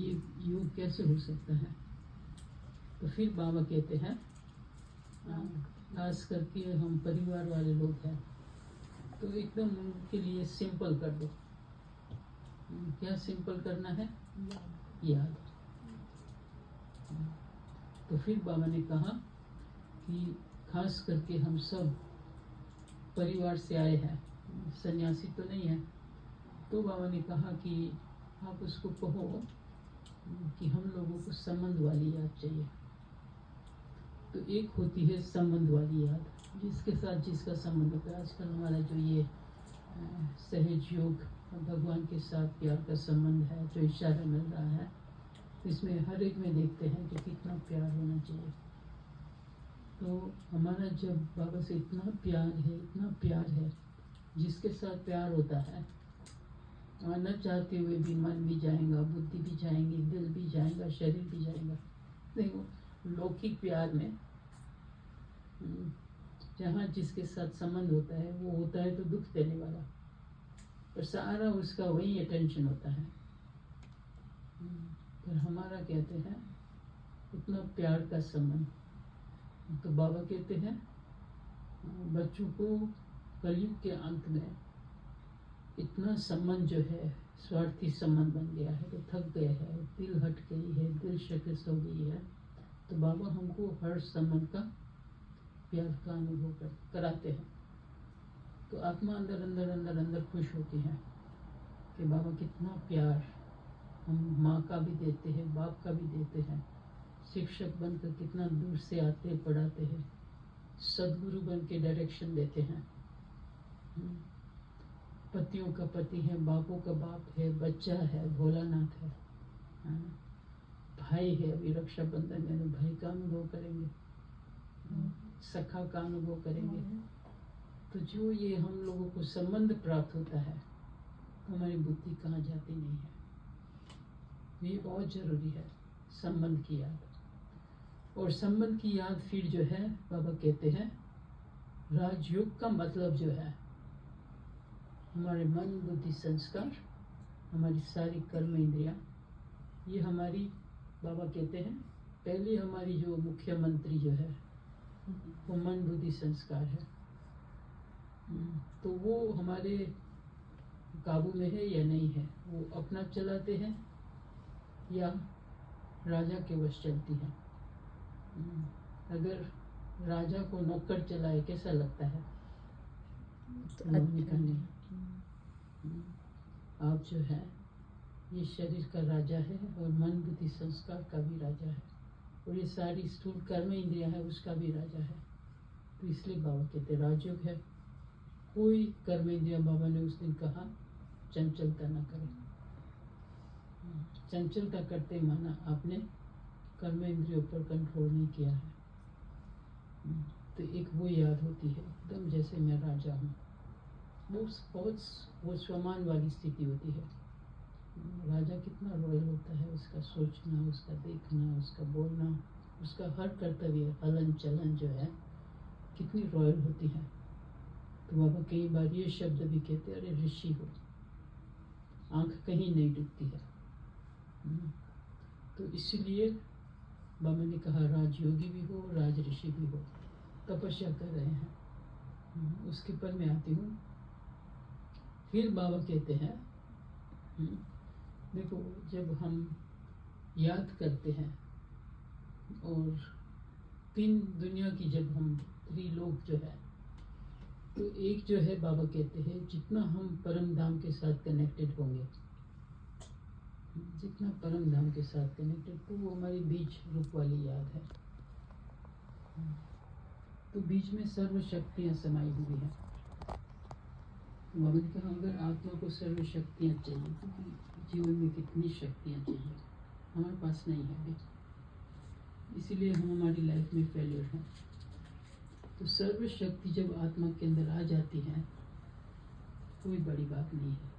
ये योग कैसे हो सकता है। तो फिर बाबा कहते हैं, खास करके हम परिवार वाले लोग हैं तो एकदम उनके लिए सिंपल कर दो। क्या सिंपल करना है? याद। तो फिर बाबा ने कहा कि खास करके हम सब परिवार से आए हैं, सन्यासी तो नहीं है। तो बाबा ने कहा कि आप उसको कहो कि हम लोगों को संबंध वाली याद चाहिए। तो एक होती है संबंध वाली याद, जिसके साथ जिसका संबंध होता है। आजकल हमारा जो ये सहज योग भगवान के साथ प्यार का संबंध है, जो इशारा मिल रहा है, इसमें हर एक में देखते हैं कि कितना प्यार होना चाहिए। तो हमारा जब बाबा से इतना प्यार है, जिसके साथ प्यार होता है, न चाहते हुए भी मन भी जाएगा, बुद्धि भी जाएंगी, दिल भी जाएगा, शरीर भी जाएगा। देखो लौकिक प्यार में जहाँ जिसके साथ संबंध होता है वो होता है तो दुख देने वाला, और सारा उसका वही अटेंशन होता है। पर हमारा कहते हैं इतना प्यार का संबंध। तो बाबा कहते हैं बच्चों को कलयुग के अंत में इतना संबंध जो है स्वार्थी संबंध बन गया है, तो थक गए हैं, दिल हट गई है, दिल शिकस्त हो गई है। तो बाबा हमको हर संबंध का प्यार का अनुभव कराते हैं। तो आत्मा अंदर अंदर अंदर अंदर खुश होती है कि बाबा कितना प्यार हम माँ का भी देते हैं, बाप का भी देते हैं। शिक्षक बनकर कितना दूर से आते पढ़ाते हैं, सदगुरु बन के डायरेक्शन देते हैं। पतियों का पति है, बापों का बाप है, बच्चा है, भोलानाथ है, भाई है। अभी रक्षाबंधन में भाई का अनुभव करेंगे, सखा का अनुभव करेंगे। तो जो ये हम लोगों को संबंध प्राप्त होता है, हमारी बुद्धि कहाँ जाती नहीं है। ये बहुत जरूरी है, संबंध की याद। और संबंध की याद फिर जो है बाबा कहते हैं राजयोग का मतलब जो है हमारे मन बुद्धि संस्कार, हमारी सारी कर्म इंद्रियां, ये हमारी बाबा कहते हैं पहले हमारी जो मुख्यमंत्री जो है वो मन बुद्धि संस्कार है। तो वो हमारे काबू में है या नहीं है, वो अपना चलाते हैं या राजा के वश चलती है। अगर राजा को नौकर चलाए कैसा लगता है? तो नहीं। आप जो है ये शरीर का राजा है और मन बुद्धि संस्कार का भी राजा है, और ये सारी स्थूल कर्म इंद्रियां है उसका भी राजा है। तो इसलिए बाबा कहते राजयोग है। कोई कर्म इंद्रिया, बाबा ने उस दिन कहा चंचलता न करें। चंचलता करते माना आपने कर्म इंद्रियों पर कंट्रोल नहीं किया है। तो एक वो याद होती है एकदम जैसे मैं राजा हूँ। वो स्वमान वाली स्थिति होती है। राजा कितना रॉयल होता है, उसका सोचना, उसका देखना, उसका बोलना, उसका हर कर्तव्य हलन चलन जो है कितनी रॉयल होती है। तो बाबा कई बार ये शब्द भी कहते अरे ऋषि हो, आंख कहीं नहीं डूबती है। तो इसलिए बाबा ने कहा राजयोगी भी हो, राज ऋषि भी हो, तपस्या कर रहे हैं। उसके पर मैं आती हूँ। फिर बाबा कहते हैं देखो जब हम याद करते हैं और तीन दुनिया की जब हम त्रिलोक जो है, तो एक जो है बाबा कहते हैं जितना हम परम धाम के साथ कनेक्टेड होंगे, जितना परम धाम के साथ कनेक्टेड, तो वो हमारी बीच रूप वाली याद है। तो बीच में सर्व शक्तियाँ समाई हुई हैं। बाबा ने कहा अगर आत्मा को सर्व शक्तियाँ चाहिए, क्योंकि जीवन में कितनी शक्तियाँ चाहिए, हमारे पास नहीं है अभी, इसीलिए हम हमारी लाइफ में फेलियर हैं। तो सर्व शक्ति जब आत्मा के अंदर आ जाती है कोई बड़ी बात नहीं है।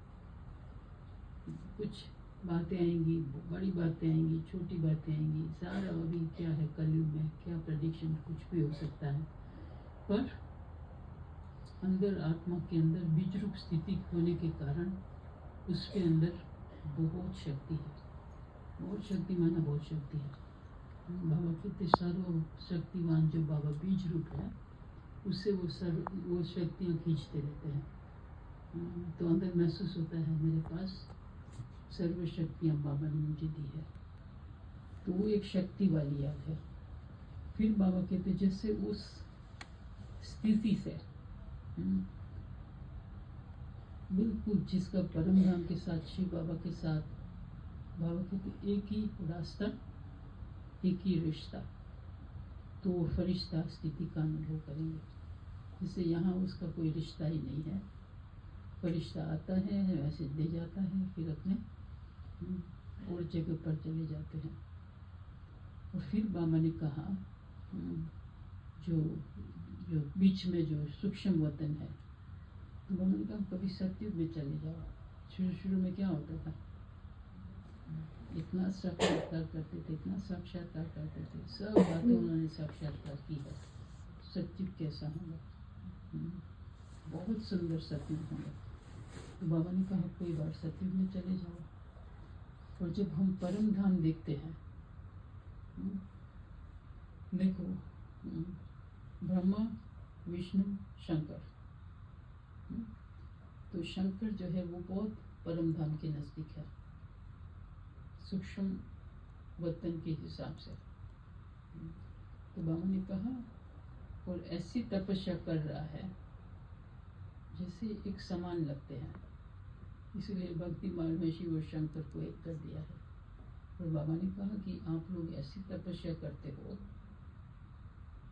कुछ बातें आएंगी, बड़ी बातें आएंगी, छोटी बातें आएंगी, सारा अभी क्या है कलयुग में, क्या प्रेडिक्शन, कुछ भी हो सकता है। पर अंदर आत्मा के अंदर बीज रूप स्थिति होने के कारण उसके अंदर बहुत शक्ति है, बहुत शक्तिमान है, बहुत शक्ति है। बाबा कहते सर्वशक्तिमान जो बाबा बीज रूप है, उससे वो शक्तियाँ खींचते रहते हैं। तो अंदर महसूस होता है मेरे पास सर्वशक्तियाँ बाबा ने मुझे दी है, तो वो एक शक्ति वाली याद है। फिर बाबा कहते जैसे उस स्थिति से बिल्कुल जिसका परम धाम के साथ शिव बाबा के साथ, बाबा कहते एक ही रास्ता, एक ही रिश्ता, तो वो फरिश्ता स्थिति का अनुभव करेंगे। जिससे यहाँ उसका कोई रिश्ता ही नहीं है, फरिश्ता आता है वैसे दे जाता है, फिर अपने और जगह पर चले जाते हैं। और फिर बाबा ने कहा जो बीच में जो सूक्ष्म वतन है, तो बाबा ने कहा कभी सत्युग में चले जाओ। शुरू में क्या होता था, इतना साक्षात्कार करते थे, इतना साक्षात्कार करते थे, सब बातें उन्होंने साक्षात्कार की है। सत्युग कैसा होगा, बहुत सुंदर सत्युग होगा। तो बाबा ने कहा कोई बार सत्युग में चले जाओ। और जब हम परम धाम देखते हैं, देखो ब्रह्मा विष्णु शंकर, तो शंकर जो है वो बहुत परम धाम के नजदीक है, सूक्ष्म वतन के हिसाब से। तो बाबा ने कहा और ऐसी तपस्या कर रहा है जैसे एक समान लगते हैं, इसलिए भक्ति मार्ग में शिव और शंकर को एक कर दिया है। और बाबा ने कहा कि आप लोग ऐसी तपस्या करते हो,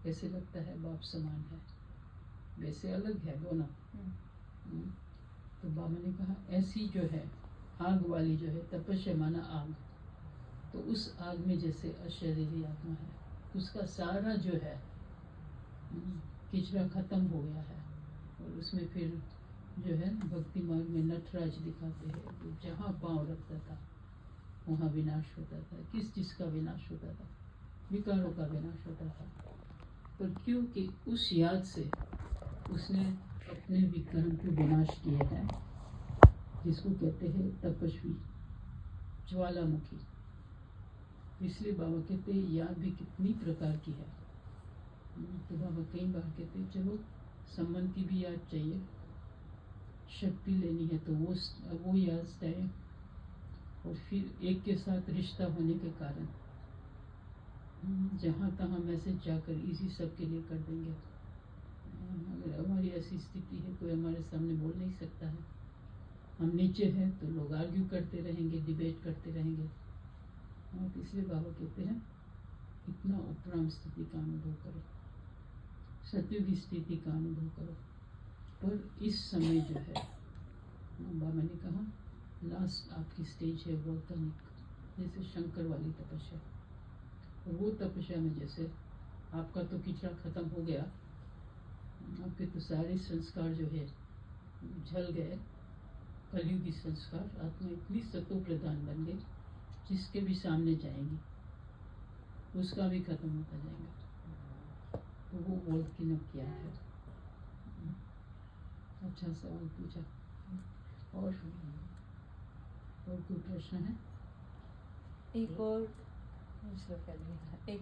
ऐसे लगता है बाप समान है, वैसे अलग है दोनों। तो बाबा ने कहा ऐसी जो है आग वाली जो है तपस्या, माना आग, तो उस आग में जैसे अशरीरी आत्मा है, उसका सारा जो है किचरा खत्म हो गया है। और उसमें फिर जो है भक्ति मार्ग में नटराज दिखाते हैं, तो जहाँ पाँव रखता था वहाँ विनाश होता था। किस चीज़ का विनाश होता था, विकारों का विनाश होता था। पर क्योंकि उस याद से उसने अपने विकार को विनाश किए हैं, जिसको कहते हैं तपस्वी ज्वालामुखी। इसलिए बाबा कहते हैं याद भी कितनी प्रकार की है। तो बाबा कई बार कहते हैं चलो संबंध की भी याद चाहिए, शक्ति लेनी है तो वो याद चाहिए। और फिर एक के साथ रिश्ता होने के कारण जहाँ तहाँ मैसेज जाकर इसी सब के लिए कर देंगे। अगर हमारी ऐसी स्थिति है, कोई हमारे सामने बोल नहीं सकता है, हम नीचे हैं तो लोग आर्ग्यू करते रहेंगे, डिबेट करते रहेंगे। तो इसलिए बाबा कहते हैं इतना उपराम स्थिति का अनुभव करो, सत्युगी स्थिति का अनुभव करो। पर इस समय जो है बाबा ने कहा लास्ट आपकी स्टेज है वोल्केनिक, जैसे शंकर वाली तपस्या। और वो तपस्या में जैसे आपका तो किचरा खत्म हो गया, आपके तो सारे संस्कार जो है झल गए, कलयुगी संस्कार, आत्मा इतनी सतो प्रधान बन गई जिसके भी सामने जाएंगी उसका भी खत्म होता जाएगा। तो वो वोल्केनिक क्या है। अच्छा सवाल पूछा। और कोई प्रश्न है? एक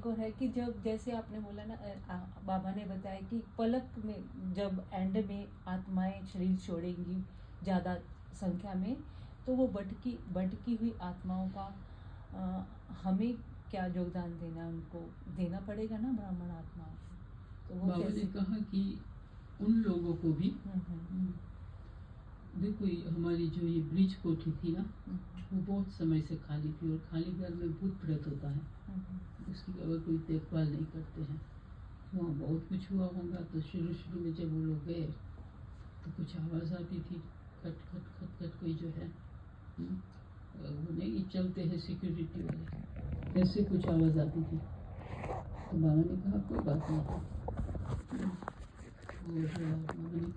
और है कि जब जैसे आपने बोला ना, बाबा ने बताया कि पलक में जब एंड में आत्माएं शरीर छोड़ेंगी ज़्यादा संख्या में, तो वो भटकी हुई आत्माओं का हमें क्या योगदान देना, उनको देना पड़ेगा ना ब्राह्मण आत्माओं को। तो वो बाबा ने कहा कि उन लोगों को भी देखो, हमारी जो ये ब्रिज कोठी थी ना, वो बहुत समय से खाली थी, और खाली घर में भूत प्रेत होता है, उसकी अगर कोई देखभाल नहीं करते हैं। वहाँ बहुत कुछ हुआ होगा। तो शुरू में जब वो लोग गए तो कुछ आवाज़ आती थी, खट खट खट खट, कोई जो है वो नहीं चलते हैं सिक्योरिटी वाले, ऐसे कुछ आवाज़ आती थी। तो बाबा ने कहा कोई बात नहीं, और बाबा ने कहा